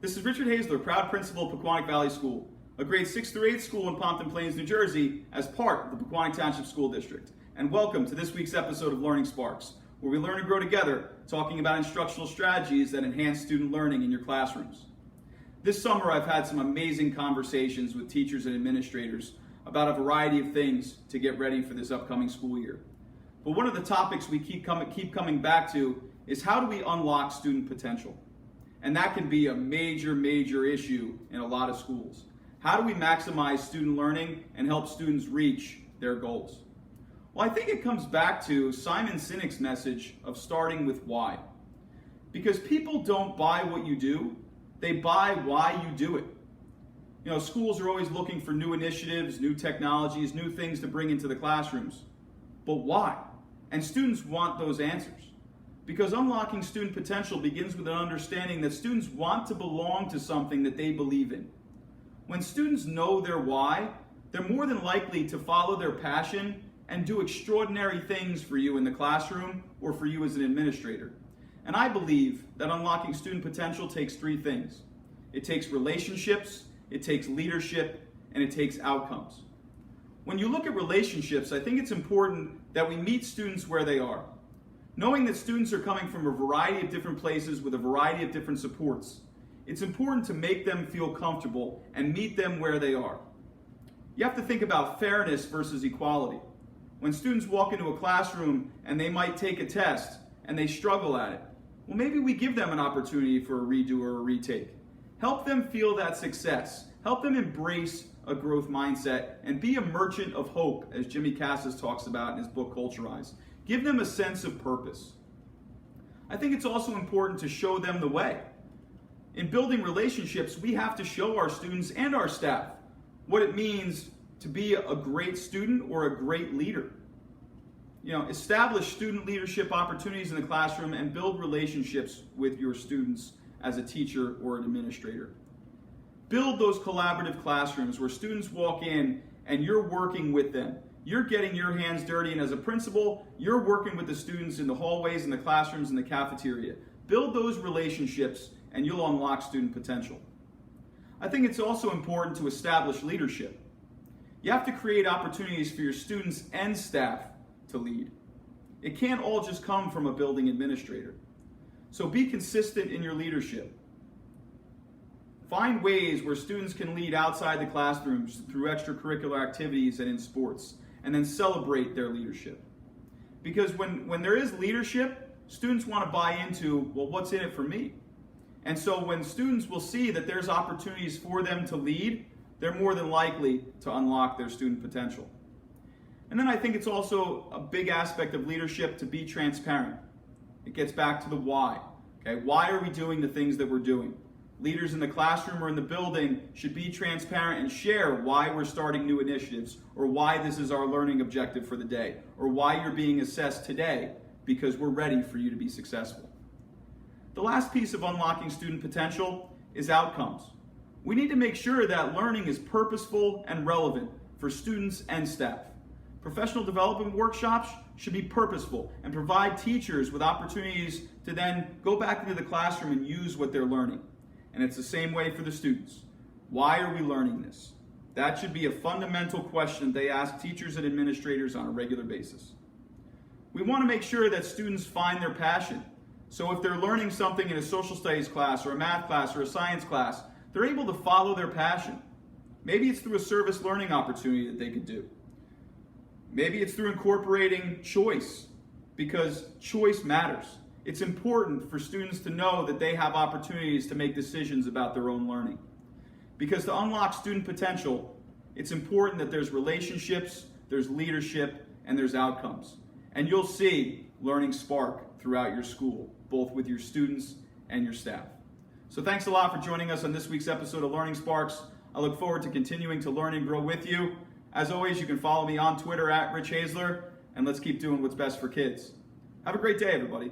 This is Richard Hayzler, proud principal of Pequannock Valley School, a grade 6 through 8 school in Pompton Plains, New Jersey, as part of the Pequannock Township School District. And welcome to this week's episode of Learning Sparks, where we learn and grow together, talking about instructional strategies that enhance student learning in your classrooms. This summer, I've had some amazing conversations with teachers and administrators about a variety of things to get ready for this upcoming school year. But one of the topics we keep coming back to is how do we unlock student potential? And that can be a major issue in a lot of schools. How do we maximize student learning and help students reach their goals? Well, I think it comes back to Simon Sinek's message of starting with why. Because people don't buy what you do, they buy why you do it. You know, schools are always looking for new initiatives, new technologies, new things to bring into the classrooms. But why? And students want those answers. Because unlocking student potential begins with an understanding that students want to belong to something that they believe in. When students know their why, they're more than likely to follow their passion and do extraordinary things for you in the classroom or for you as an administrator. And I believe that unlocking student potential takes three things. It takes relationships, it takes leadership, and it takes outcomes. When you look at relationships, I think it's important that we meet students where they are. Knowing that students are coming from a variety of different places with a variety of different supports, it's important to make them feel comfortable and meet them where they are. You have to think about fairness versus equality. When students walk into a classroom and they might take a test and they struggle at it, well, maybe we give them an opportunity for a redo or a retake. Help them feel that success. Help them embrace a growth mindset and be a merchant of hope, as Jimmy Cassis talks about in his book, Culturize. Give them a sense of purpose. I think it's also important to show them the way. In building relationships, we have to show our students and our staff what it means to be a great student or a great leader. You know, establish student leadership opportunities in the classroom and build relationships with your students as a teacher or an administrator. Build those collaborative classrooms where students walk in and you're working with them. You're getting your hands dirty, and as a principal, you're working with the students in the hallways, in the classrooms, in the cafeteria. Build those relationships and you'll unlock student potential. I think it's also important to establish leadership. You have to create opportunities for your students and staff to lead. It can't all just come from a building administrator. So be consistent in your leadership. Find ways where students can lead outside the classrooms through extracurricular activities and in sports, and then celebrate their leadership. Because when there is leadership, students want to buy into, well, what's in it for me? And so when students will see that there's opportunities for them to lead, they're more than likely to unlock their student potential. And then I think it's also a big aspect of leadership to be transparent. It gets back to the why. Okay, why are we doing the things that we're doing? Leaders in the classroom or in the building should be transparent and share why we're starting new initiatives, or why this is our learning objective for the day, or why you're being assessed today, because we're ready for you to be successful. The last piece of unlocking student potential is outcomes. We need to make sure that learning is purposeful and relevant for students and staff. Professional development workshops should be purposeful and provide teachers with opportunities to then go back into the classroom and use what they're learning. And it's the same way for the students. Why are we learning this? That should be a fundamental question they ask teachers and administrators on a regular basis. We want to make sure that students find their passion. So if they're learning something in a social studies class or a math class or a science class, they're able to follow their passion. Maybe it's through a service learning opportunity that they could do. Maybe it's through incorporating choice, because choice matters. It's important for students to know that they have opportunities to make decisions about their own learning. Because to unlock student potential, it's important that there's relationships, there's leadership, and there's outcomes. And you'll see learning spark throughout your school, both with your students and your staff. So thanks a lot for joining us on this week's episode of Learning Sparks. I look forward to continuing to learn and grow with you. As always, you can follow me on Twitter @Rich Hayzler, and let's keep doing what's best for kids. Have a great day, everybody.